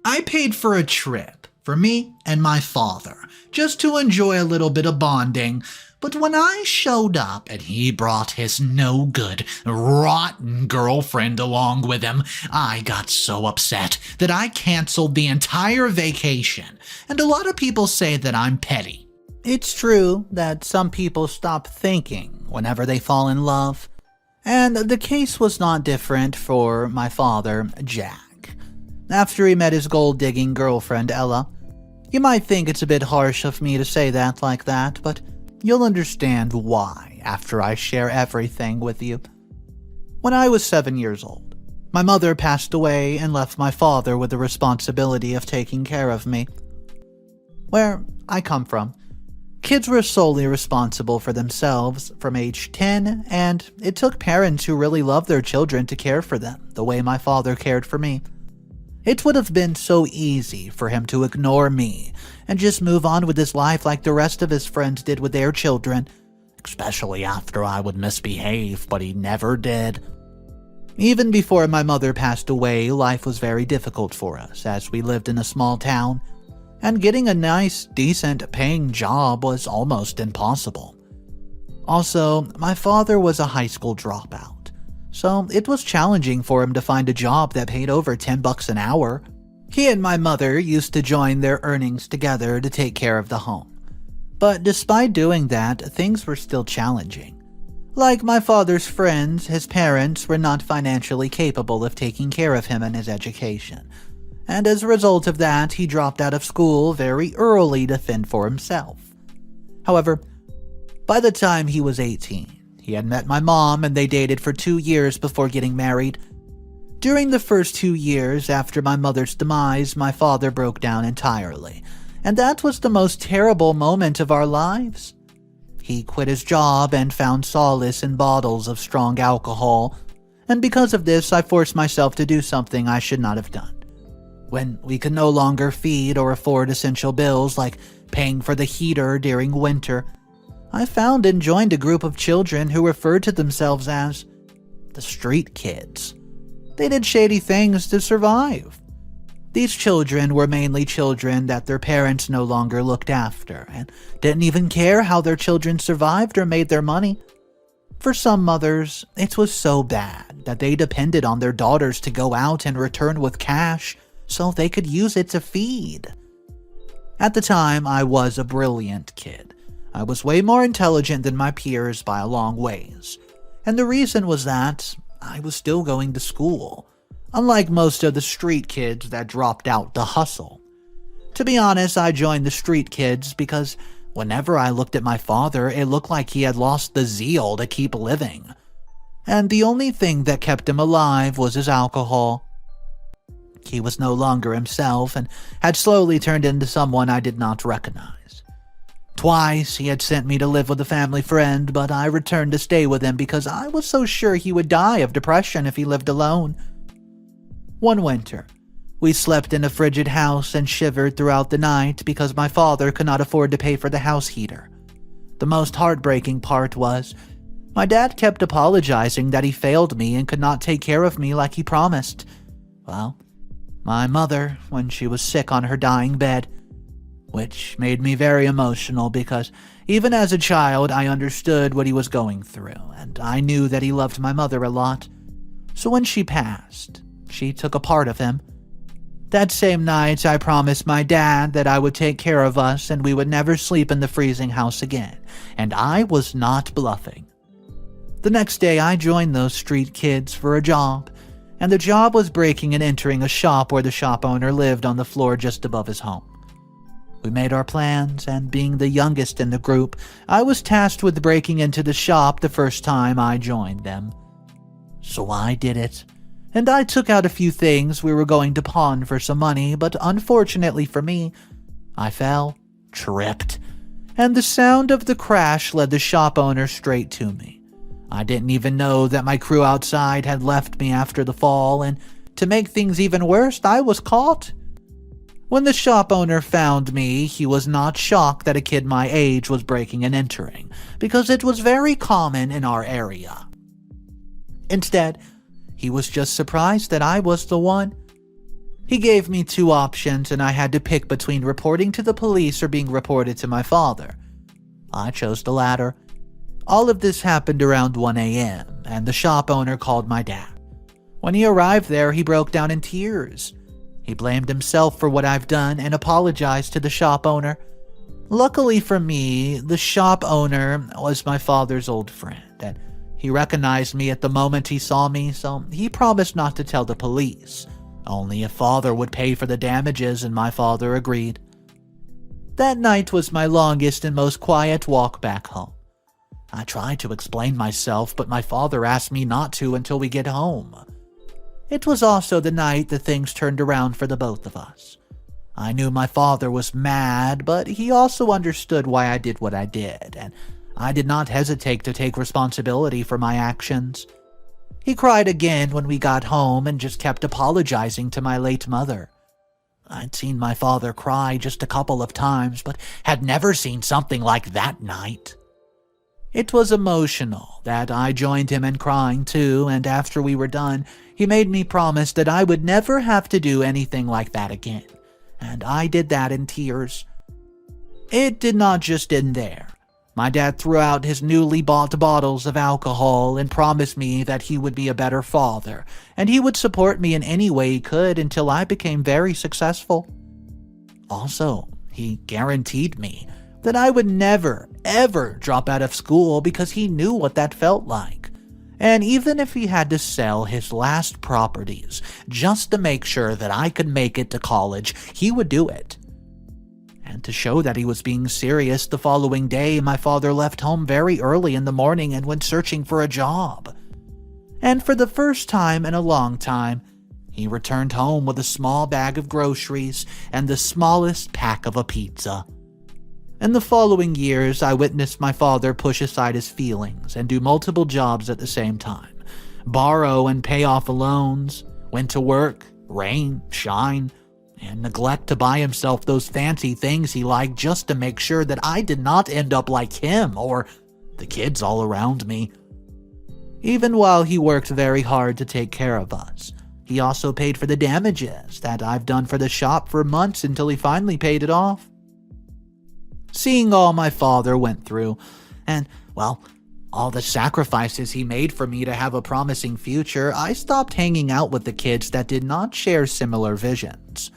I paid for a trip for me and my father, just to enjoy a little bit of bonding. But when I showed up and he brought his no-good, rotten girlfriend along with him, I got so upset that I canceled the entire vacation. And a lot of people say that I'm petty. It's true that some people stop thinking whenever they fall in love. And the case was not different for my father, Jack. After he met his gold-digging girlfriend, Ella. You might think it's a bit harsh of me to say that like that, but you'll understand why after I share everything with you. When I was 7 years old, my mother passed away and left my father with the responsibility of taking care of me. Where I come from, kids were solely responsible for themselves from age 10, and it took parents who really loved their children to care for them the way my father cared for me. It would have been so easy for him to ignore me and just move on with his life like the rest of his friends did with their children, especially after I would misbehave, but he never did. Even before my mother passed away, life was very difficult for us as we lived in a small town, and getting a nice, decent paying job was almost impossible. Also, my father was a high school dropout, so it was challenging for him to find a job that paid over $10 an hour. He and my mother used to join their earnings together to take care of the home. But despite doing that, things were still challenging. Like my father's friends, his parents were not financially capable of taking care of him and his education. And as a result of that, he dropped out of school very early to fend for himself. However, by the time he was 18, he had met my mom and they dated for 2 years before getting married. During the first 2 years after my mother's demise, my father broke down entirely, and that was the most terrible moment of our lives. He quit his job and found solace in bottles of strong alcohol, and because of this, I forced myself to do something I should not have done. When we could no longer feed or afford essential bills like paying for the heater during winter, I found and joined a group of children who referred to themselves as the street kids. They did shady things to survive. These children were mainly children that their parents no longer looked after and didn't even care how their children survived or made their money. For some mothers, it was so bad that they depended on their daughters to go out and return with cash so they could use it to feed. At the time, I was a brilliant kid. I was way more intelligent than my peers by a long ways, and the reason was that I was still going to school, unlike most of the street kids that dropped out to hustle. To be honest, I joined the street kids because whenever I looked at my father, it looked like he had lost the zeal to keep living, and the only thing that kept him alive was his alcohol. He was no longer himself and had slowly turned into someone I did not recognize. Twice he had sent me to live with a family friend, but I returned to stay with him because I was so sure he would die of depression if he lived alone. One winter, we slept in a frigid house and shivered throughout the night because my father could not afford to pay for the house heater. The most heartbreaking part was, my dad kept apologizing that he failed me and could not take care of me like he promised. Well, my mother, when she was sick on her dying bed, which made me very emotional because even as a child I understood what he was going through, and I knew that he loved my mother a lot. So when she passed, she took a part of him. That same night, I promised my dad that I would take care of us and we would never sleep in the freezing house again, and I was not bluffing. The next day, I joined those street kids for a job, and the job was breaking and entering a shop where the shop owner lived on the floor just above his home. We made our plans, and being the youngest in the group, I was tasked with breaking into the shop the first time I joined them. So I did it, and I took out a few things we were going to pawn for some money, but unfortunately for me, I fell, tripped, and the sound of the crash led the shop owner straight to me. I didn't even know that my crew outside had left me after the fall, and to make things even worse, I was caught. When the shop owner found me, he was not shocked that a kid my age was breaking and entering, because it was very common in our area. Instead, he was just surprised that I was the one. He gave me two options and I had to pick between reporting to the police or being reported to my father. I chose the latter. All of this happened around 1 a.m. and the shop owner called my dad. When he arrived there, he broke down in tears. He blamed himself for what I've done and apologized to the shop owner. Luckily for me, the shop owner was my father's old friend, and he recognized me at the moment he saw me, so he promised not to tell the police, only if father would pay for the damages, and my father agreed. That night was my longest and most quiet walk back home. I tried to explain myself, but my father asked me not to until we get home. It was also the night that things turned around for the both of us. I knew my father was mad, but he also understood why I did what I did, and I did not hesitate to take responsibility for my actions. He cried again when we got home and just kept apologizing to my late mother. I'd seen my father cry just a couple of times, but had never seen something like that night. It was emotional that I joined him in crying too, and after we were done, he made me promise that I would never have to do anything like that again, and I did that in tears. It did not just end there. My dad threw out his newly bought bottles of alcohol and promised me that he would be a better father, and he would support me in any way he could until I became very successful. Also, he guaranteed me that I would never, ever drop out of school because he knew what that felt like. And even if he had to sell his last properties just to make sure that I could make it to college, he would do it. And to show that he was being serious, the following day, my father left home very early in the morning and went searching for a job. And for the first time in a long time, he returned home with a small bag of groceries and the smallest pack of a pizza. In the following years, I witnessed my father push aside his feelings and do multiple jobs at the same time, borrow and pay off loans, went to work, rain, shine, and neglect to buy himself those fancy things he liked just to make sure that I did not end up like him or the kids all around me. Even while he worked very hard to take care of us, he also paid for the damages that I've done for the shop for months until he finally paid it off. Seeing all my father went through, and, well, all the sacrifices he made for me to have a promising future, I stopped hanging out with the kids that did not share similar visions.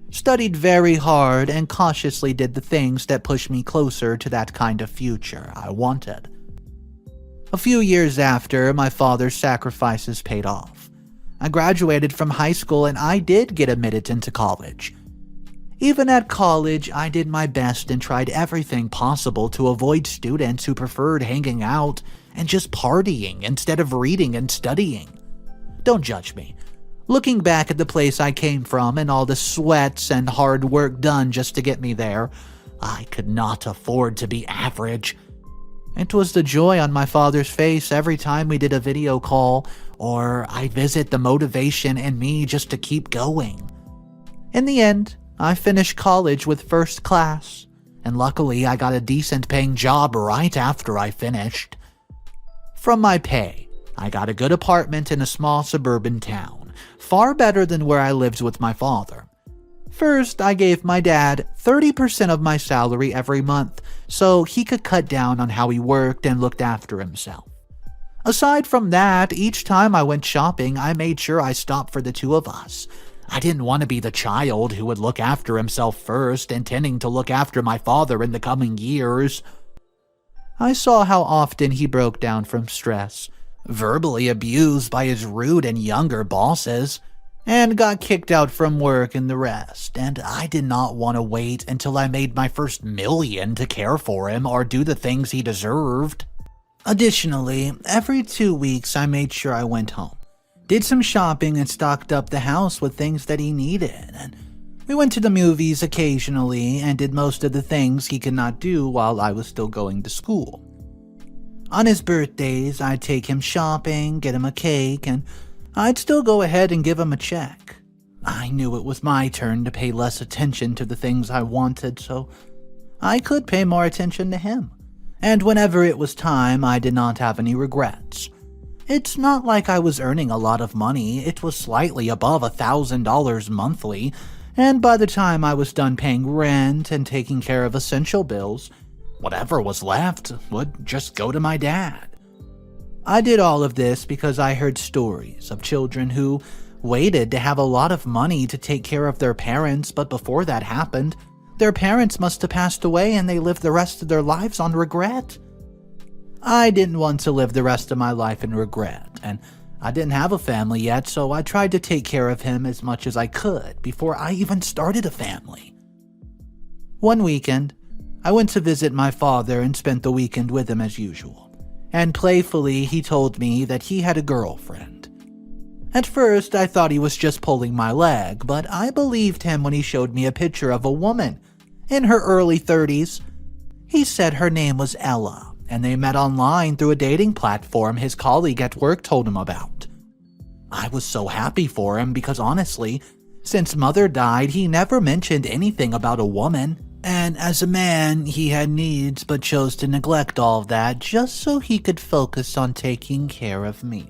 Studied very hard and cautiously did the things that pushed me closer to that kind of future I wanted. A few years after, my father's sacrifices paid off. I graduated from high school and I did get admitted into college. Even at college, I did my best and tried everything possible to avoid students who preferred hanging out and just partying instead of reading and studying. Don't judge me. Looking back at the place I came from and all the sweats and hard work done just to get me there, I could not afford to be average. It was the joy on my father's face every time we did a video call, or I visit the motivation in me just to keep going. In the end, I finished college with first class, and luckily I got a decent paying job right after I finished. From my pay, I got a good apartment in a small suburban town, far better than where I lived with my father. First, I gave my dad 30% of my salary every month so he could cut down on how he worked and looked after himself. Aside from that, each time I went shopping, I made sure I stopped for the two of us. I didn't want to be the child who would look after himself first, intending to look after my father in the coming years. I saw how often he broke down from stress, verbally abused by his rude and younger bosses, and got kicked out from work and the rest, and I did not want to wait until I made my first $1,000,000 to care for him or do the things he deserved. Additionally, every 2 weeks I made sure I went home, did some shopping and stocked up the house with things that he needed, and we went to the movies occasionally and did most of the things he could not do while I was still going to school. On his birthdays, I'd take him shopping, get him a cake, and I'd still go ahead and give him a check. I knew it was my turn to pay less attention to the things I wanted, so I could pay more attention to him. And whenever it was time, I did not have any regrets. It's not like I was earning a lot of money. It was slightly above $1,000 monthly, and by the time I was done paying rent and taking care of essential bills, whatever was left would just go to my dad. I did all of this because I heard stories of children who waited to have a lot of money to take care of their parents, but before that happened, their parents must have passed away and they lived the rest of their lives on regret. I didn't want to live the rest of my life in regret, and I didn't have a family yet, so I tried to take care of him as much as I could before I even started a family. One weekend, I went to visit my father and spent the weekend with him as usual, and playfully he told me that he had a girlfriend. At first, I thought he was just pulling my leg, but I believed him when he showed me a picture of a woman in her early 30s. He said her name was Ella, and they met online through a dating platform his colleague at work told him about. I was so happy for him because honestly, since Mother died, he never mentioned anything about a woman, and as a man, he had needs but chose to neglect all of that just so he could focus on taking care of me.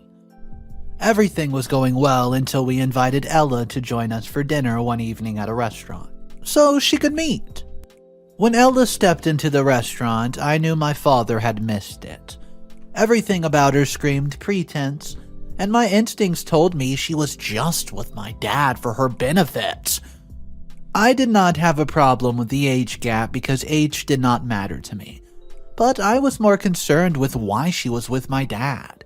Everything was going well until we invited Ella to join us for dinner one evening at a restaurant, so she could meet. When Ella stepped into the restaurant, I knew my father had missed it. Everything about her screamed pretense, and my instincts told me she was just with my dad for her benefits. I did not have a problem with the age gap because age did not matter to me, but I was more concerned with why she was with my dad.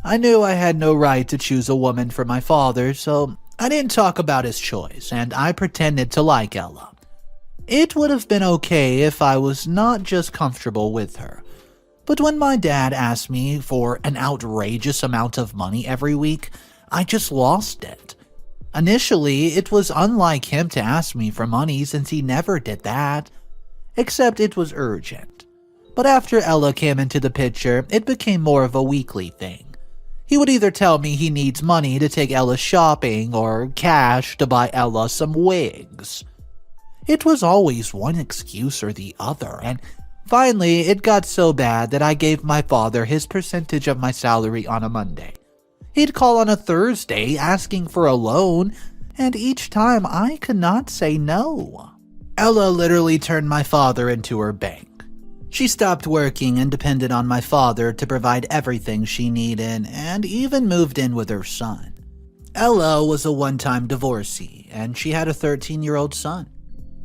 I knew I had no right to choose a woman for my father, so I didn't talk about his choice, and I pretended to like Ella. It would have been okay if I was not just comfortable with her. But when my dad asked me for an outrageous amount of money every week, I just lost it. Initially, it was unlike him to ask me for money since he never did that, except it was urgent. But after Ella came into the picture, it became more of a weekly thing. He would either tell me he needs money to take Ella shopping or cash to buy Ella some wigs. It was always one excuse or the other, and finally it got so bad that I gave my father his percentage of my salary on a Monday. He'd call on a Thursday asking for a loan, and each time I could not say no. Ella literally turned my father into her bank. She stopped working and depended on my father to provide everything she needed, and even moved in with her son. Ella was a one-time divorcee, and she had a 13-year-old son.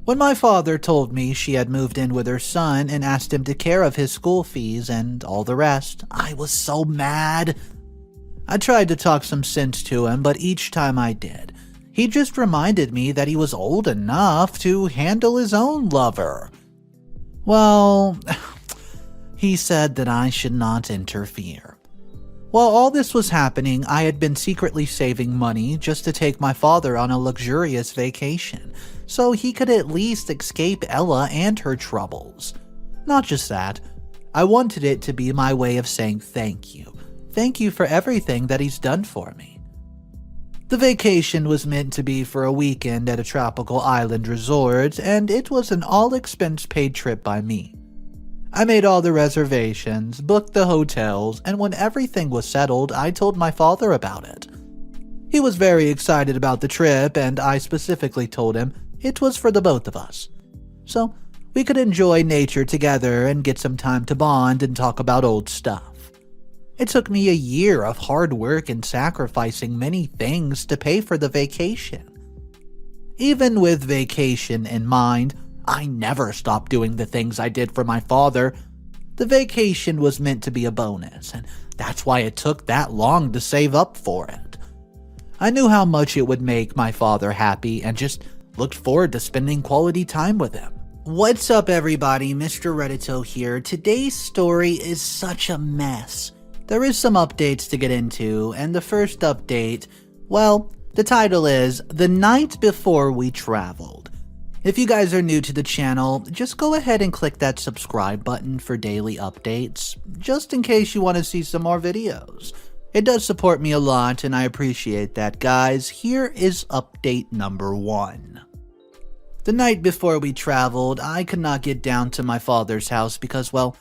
When my father told me she had moved in with her son and asked him to take care of his school fees and all the rest, I was so mad. I tried to talk some sense to him, but each time I did, he just reminded me that he was old enough to handle his own lover. Well, he said that I should not interfere. While all this was happening, I had been secretly saving money just to take my father on a luxurious vacation, so he could at least escape Ella and her troubles. Not just that, I wanted it to be my way of saying thank you. Thank you for everything that he's done for me. The vacation was meant to be for a weekend at a tropical island resort, and it was an all-expense-paid trip by me. I made all the reservations, booked the hotels, and when everything was settled, I told my father about it. He was very excited about the trip, and I specifically told him it was for the both of us, so we could enjoy nature together and get some time to bond and talk about old stuff. It took me a year of hard work and sacrificing many things to pay for the vacation. Even with vacation in mind, I never stopped doing the things I did for my father. The vacation was meant to be a bonus, and that's why it took that long to save up for it. I knew how much it would make my father happy and just looked forward to spending quality time with him. What's up, everybody? Mr. Reddito here. Today's story is such a mess. There is some updates to get into, and the first update, well, the title is The Night Before We Traveled. If you guys are new to the channel, just go ahead and click that subscribe button for daily updates, just in case you want to see some more videos. It does support me a lot, and I appreciate that, guys. Here is update number 1. The night before we traveled, I could not get down to my father's house because, well,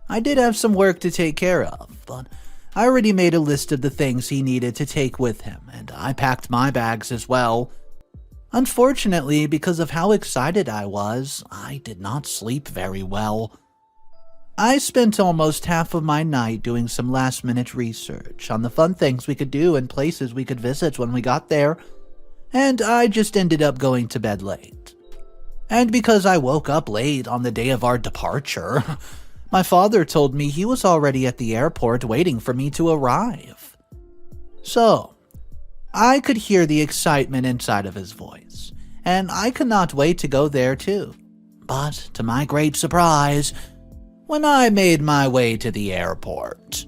I did have some work to take care of, but I already made a list of the things he needed to take with him, and I packed my bags as well. Unfortunately, because of how excited I was, I did not sleep very well. I spent almost half of my night doing some last-minute research on the fun things we could do and places we could visit when we got there, and I just ended up going to bed late. And because I woke up late on the day of our departure, my father told me he was already at the airport waiting for me to arrive. So, I could hear the excitement inside of his voice, and I could not wait to go there too. But, to my great surprise, when I made my way to the airport,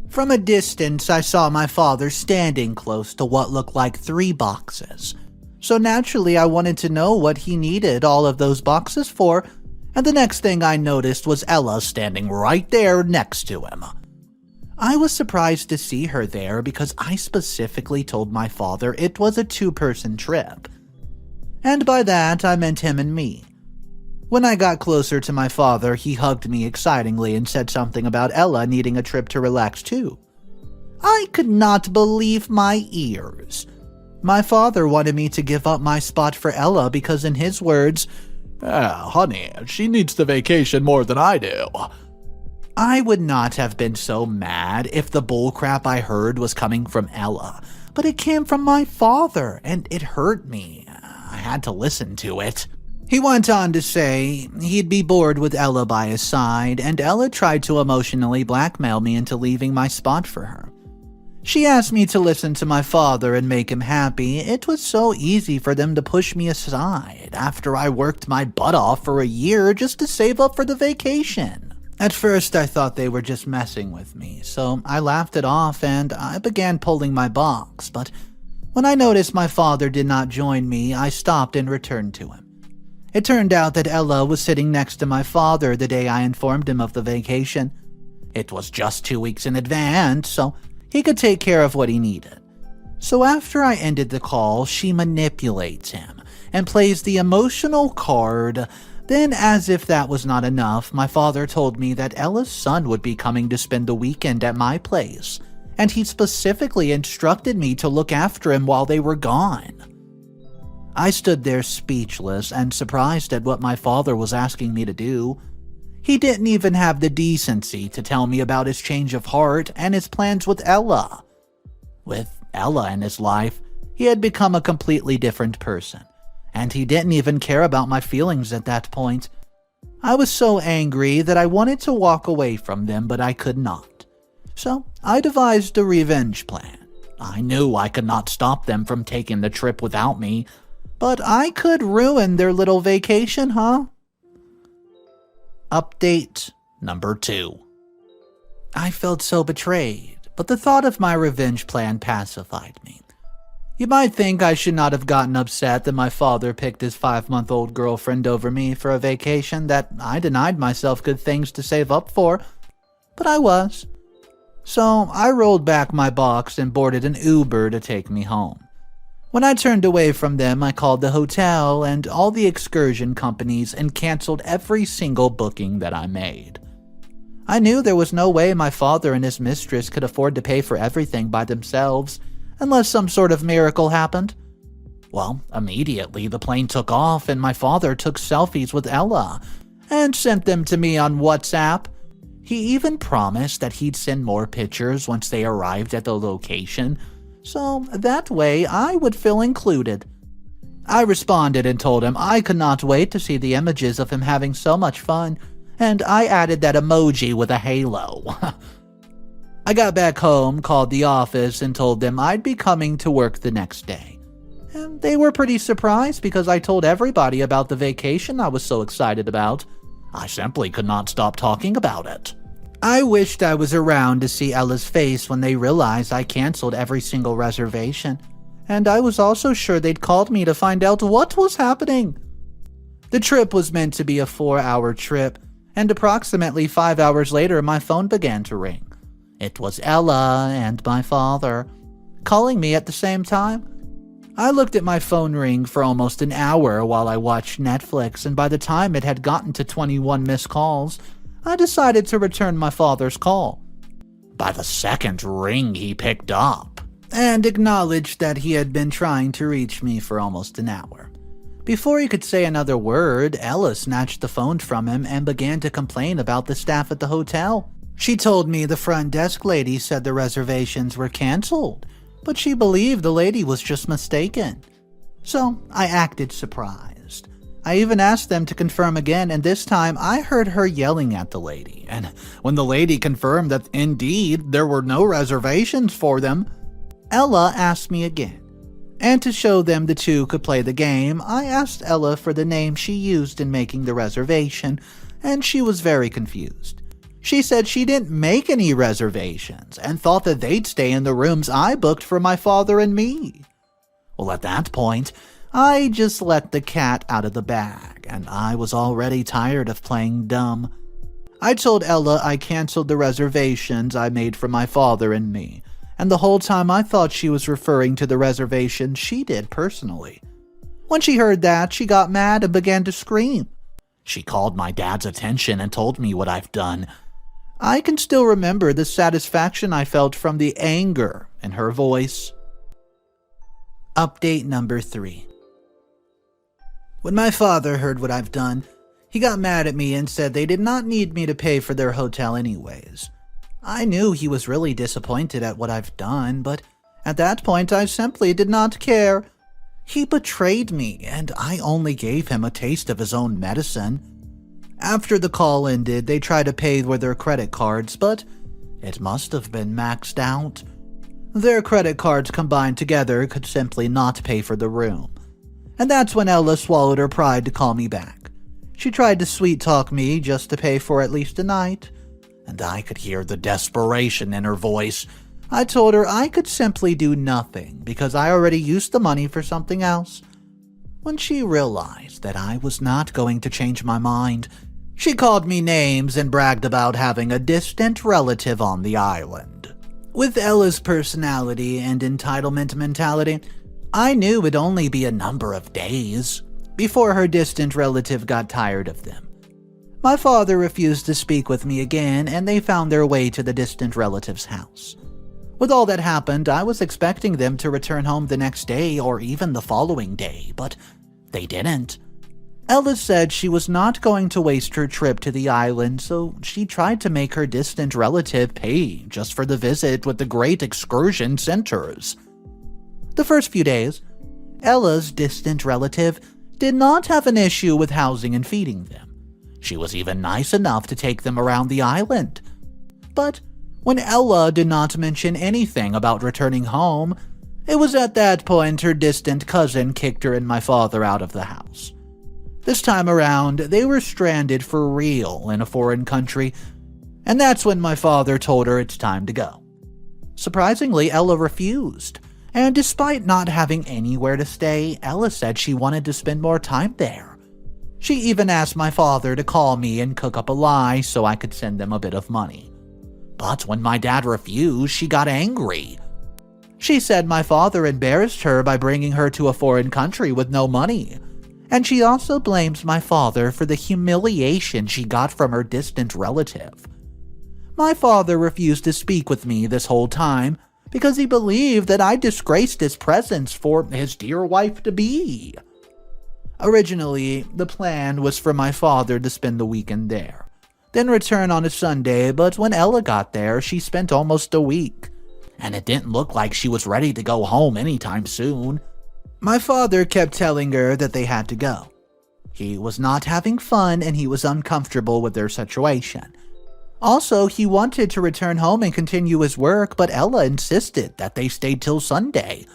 from a distance I saw my father standing close to what looked like 3 boxes. So naturally I wanted to know what he needed all of those boxes for, and the next thing I noticed was Ella standing right there next to him. I was surprised to see her there because I specifically told my father it was a 2-person trip. And by that I meant him and me. When I got closer to my father, he hugged me excitingly and said something about Ella needing a trip to relax too. I could not believe my ears. My father wanted me to give up my spot for Ella because, in his words, honey, she needs the vacation more than I do. I would not have been so mad if the bullcrap I heard was coming from Ella, but it came from my father, and it hurt me. I had to listen to it. He went on to say he'd be bored with Ella by his side, and Ella tried to emotionally blackmail me into leaving my spot for her. She asked me to listen to my father and make him happy. It was so easy for them to push me aside after I worked my butt off for a year just to save up for the vacation. At first, I thought they were just messing with me, so I laughed it off and I began pulling my box, but when I noticed my father did not join me, I stopped and returned to him. It turned out that Ella was sitting next to my father the day I informed him of the vacation. It was just 2 weeks in advance, so he could take care of what he needed. So after I ended the call, she manipulates him and plays the emotional card. Then, as if that was not enough, my father told me that Ella's son would be coming to spend the weekend at my place, and he specifically instructed me to look after him while they were gone. I stood there speechless and surprised at what my father was asking me to do. He didn't even have the decency to tell me about his change of heart and his plans with Ella. With Ella in his life, he had become a completely different person, and he didn't even care about my feelings at that point. I was so angry that I wanted to walk away from them, but I could not. So I devised a revenge plan. I knew I could not stop them from taking the trip without me, but I could ruin their little vacation, huh? Update number 2. I felt so betrayed, but the thought of my revenge plan pacified me. You might think I should not have gotten upset that my father picked his 5-month-old girlfriend over me for a vacation that I denied myself good things to save up for, but I was. So I rolled back my box and boarded an Uber to take me home. When I turned away from them, I called the hotel and all the excursion companies and canceled every single booking that I made. I knew there was no way my father and his mistress could afford to pay for everything by themselves, unless some sort of miracle happened. Well, immediately the plane took off and my father took selfies with Ella and sent them to me on WhatsApp. He even promised that he'd send more pictures once they arrived at the location, so that way I would feel included. I responded and told him I could not wait to see the images of him having so much fun, and I added that emoji with a halo. I got back home, called the office, and told them I'd be coming to work the next day. And they were pretty surprised because I told everybody about the vacation I was so excited about. I simply could not stop talking about it. I wished I was around to see Ella's face when they realized I canceled every single reservation, and I was also sure they'd called me to find out what was happening. The trip was meant to be a 4-hour trip, and approximately 5 hours later my phone began to ring. It was Ella and my father, calling me at the same time. I looked at my phone ring for almost an hour while I watched Netflix, and by the time it had gotten to 21 missed calls, I decided to return my father's call. by the second ring he picked up, and acknowledged that he had been trying to reach me for almost an hour. Before he could say another word, Ella snatched the phone from him and began to complain about the staff at the hotel. She told me the front desk lady said the reservations were canceled, but she believed the lady was just mistaken. So I acted surprised. I even asked them to confirm again, and this time I heard her yelling at the lady. And when the lady confirmed that indeed there were no reservations for them, Ella asked me again. And to show them the two could play the game, I asked Ella for the name she used in making the reservation, and she was very confused. She said she didn't make any reservations and thought that they'd stay in the rooms I booked for my father and me. Well, at that point, I just let the cat out of the bag, and I was already tired of playing dumb. I told Ella I canceled the reservations I made for my father and me, and the whole time I thought she was referring to the reservation she did personally. When she heard that, she got mad and began to scream. She called my dad's attention and told me what I've done. I can still remember the satisfaction I felt from the anger in her voice. Update number 3. When my father heard what I've done, he got mad at me and said they did not need me to pay for their hotel anyways. I knew he was really disappointed at what I've done, but at that point I simply did not care. He betrayed me, and I only gave him a taste of his own medicine. After the call ended, they tried to pay with their credit cards, but it must have been maxed out. Their credit cards combined together could simply not pay for the room. And that's when Ella swallowed her pride to call me back. She tried to sweet-talk me just to pay for at least a night, and I could hear the desperation in her voice. I told her I could simply do nothing because I already used the money for something else. When she realized that I was not going to change my mind, she called me names and bragged about having a distant relative on the island. With Ella's personality and entitlement mentality, I knew it'd only be a number of days before her distant relative got tired of them. My father refused to speak with me again, and they found their way to the distant relative's house. With all that happened, I was expecting them to return home the next day or even the following day, but they didn't. Ella said she was not going to waste her trip to the island, so she tried to make her distant relative pay just for the visit with the great excursion centers. The first few days, Ella's distant relative did not have an issue with housing and feeding them. She was even nice enough to take them around the island. But when Ella did not mention anything about returning home, it was at that point her distant cousin kicked her and my father out of the house. This time around, they were stranded for real in a foreign country, and that's when my father told her it's time to go. Surprisingly, Ella refused, and despite not having anywhere to stay, Ella said she wanted to spend more time there. She even asked my father to call me and cook up a lie so I could send them a bit of money. But when my dad refused, she got angry. She said my father embarrassed her by bringing her to a foreign country with no money. And she also blames my father for the humiliation she got from her distant relative. My father refused to speak with me this whole time because he believed that I disgraced his presence for his dear wife-to-be. Originally, the plan was for my father to spend the weekend there, then return on a Sunday, but when Ella got there, she spent almost a week, and it didn't look like she was ready to go home anytime soon. My father kept telling her that they had to go. He was not having fun and he was uncomfortable with their situation. Also, he wanted to return home and continue his work, but Ella insisted that they stayed till Sunday.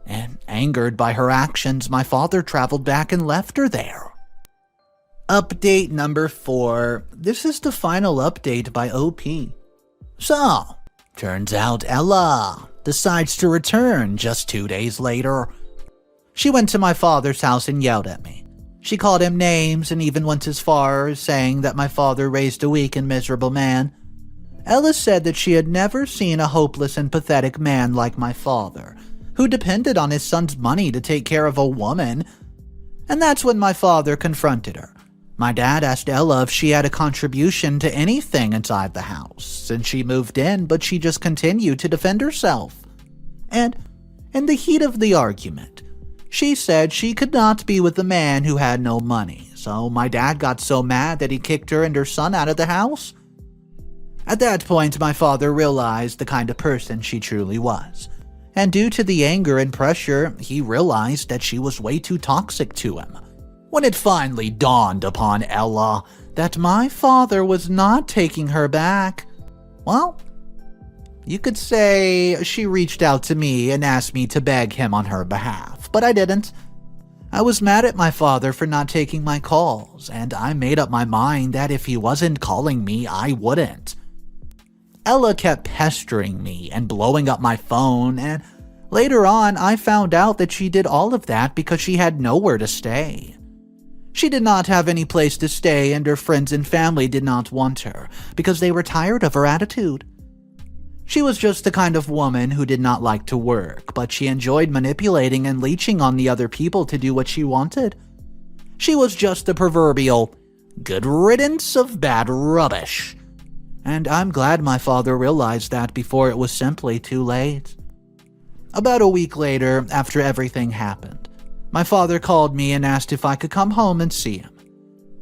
And angered by her actions, my father traveled back and left her there. Update number 4. This is the final update by OP. So, turns out Ella decides to return just 2 days later. She went to my father's house and yelled at me. She called him names and even went as far as saying that my father raised a weak and miserable man. Ella said that she had never seen a hopeless and pathetic man like my father, who depended on his son's money to take care of a woman. And that's when my father confronted her. My dad asked Ella if she had a contribution to anything inside the house since she moved in, but she just continued to defend herself. And in the heat of the argument, she said she could not be with a man who had no money, so my dad got so mad that he kicked her and her son out of the house. At that point, my father realized the kind of person she truly was, and due to the anger and pressure, he realized that she was way too toxic to him. When it finally dawned upon Ella that my father was not taking her back, well, you could say she reached out to me and asked me to beg him on her behalf, but I didn't. I was mad at my father for not taking my calls, and I made up my mind that if he wasn't calling me, I wouldn't. Ella kept pestering me and blowing up my phone, and later on I found out that she did all of that because she had nowhere to stay. She did not have any place to stay, and her friends and family did not want her because they were tired of her attitude. She was just the kind of woman who did not like to work, but she enjoyed manipulating and leeching on the other people to do what she wanted. She was just the proverbial good riddance of bad rubbish. And I'm glad my father realized that before it was simply too late. About a week later, after everything happened, my father called me and asked if I could come home and see him.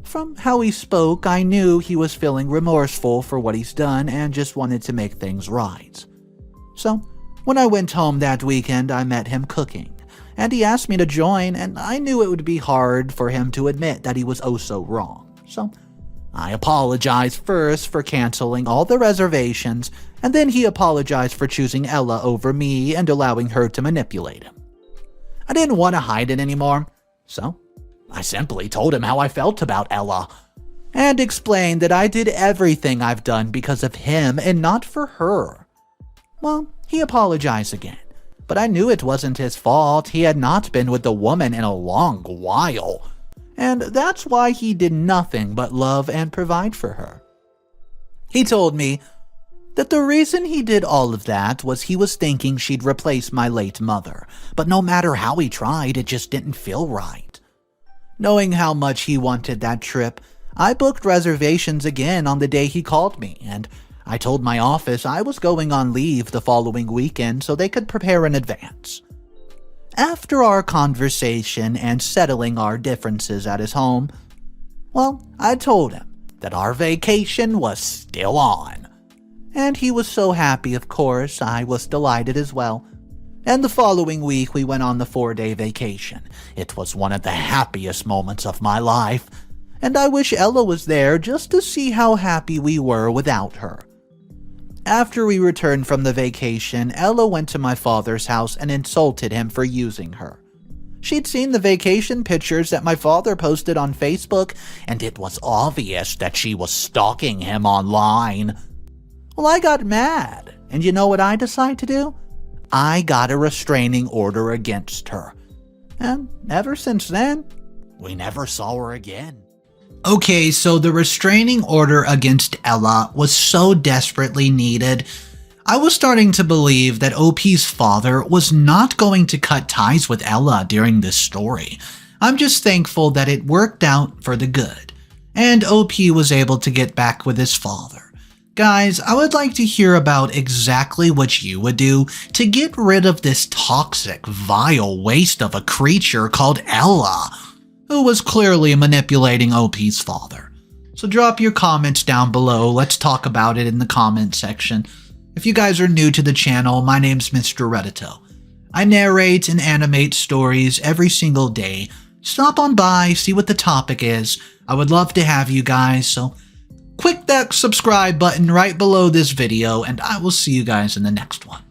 From how he spoke, I knew he was feeling remorseful for what he's done and just wanted to make things right. So, when I went home that weekend, I met him cooking, and he asked me to join, and I knew it would be hard for him to admit that he was oh so wrong. So, I apologized first for canceling all the reservations, and then he apologized for choosing Ella over me and allowing her to manipulate him. I didn't want to hide it anymore, so I simply told him how I felt about Ella, and explained that I did everything I've done because of him and not for her. Well, he apologized again, but I knew it wasn't his fault. He had not been with the woman in a long while, and that's why he did nothing but love and provide for her. He told me that the reason he did all of that was he was thinking she'd replace my late mother, but no matter how he tried, it just didn't feel right. Knowing how much he wanted that trip, I booked reservations again on the day he called me, and I told my office I was going on leave the following weekend so they could prepare in advance. After our conversation and settling our differences at his home, well, I told him that our vacation was still on. And he was so happy, of course. I was delighted as well. And the following week, we went on the 4-day vacation. It was one of the happiest moments of my life, and I wish Ella was there just to see how happy we were without her. After we returned from the vacation, Ella went to my father's house and insulted him for using her. She'd seen the vacation pictures that my father posted on Facebook, and it was obvious that she was stalking him online. Well, I got mad, and you know what I decided to do? I got a restraining order against her. And ever since then, we never saw her again. Okay, so the restraining order against Ella was so desperately needed. I was starting to believe that OP's father was not going to cut ties with Ella during this story. I'm just thankful that it worked out for the good, and OP was able to get back with his father. Guys, I would like to hear about exactly what you would do to get rid of this toxic, vile waste of a creature called Ella, who was clearly manipulating OP's father. So drop your comments down below. Let's talk about it in the comment section. If you guys are new to the channel, my name's Mr. Reddito. I narrate and animate stories every single day. Stop on by, see what the topic is. I would love to have you guys, so click that subscribe button right below this video, and I will see you guys in the next one.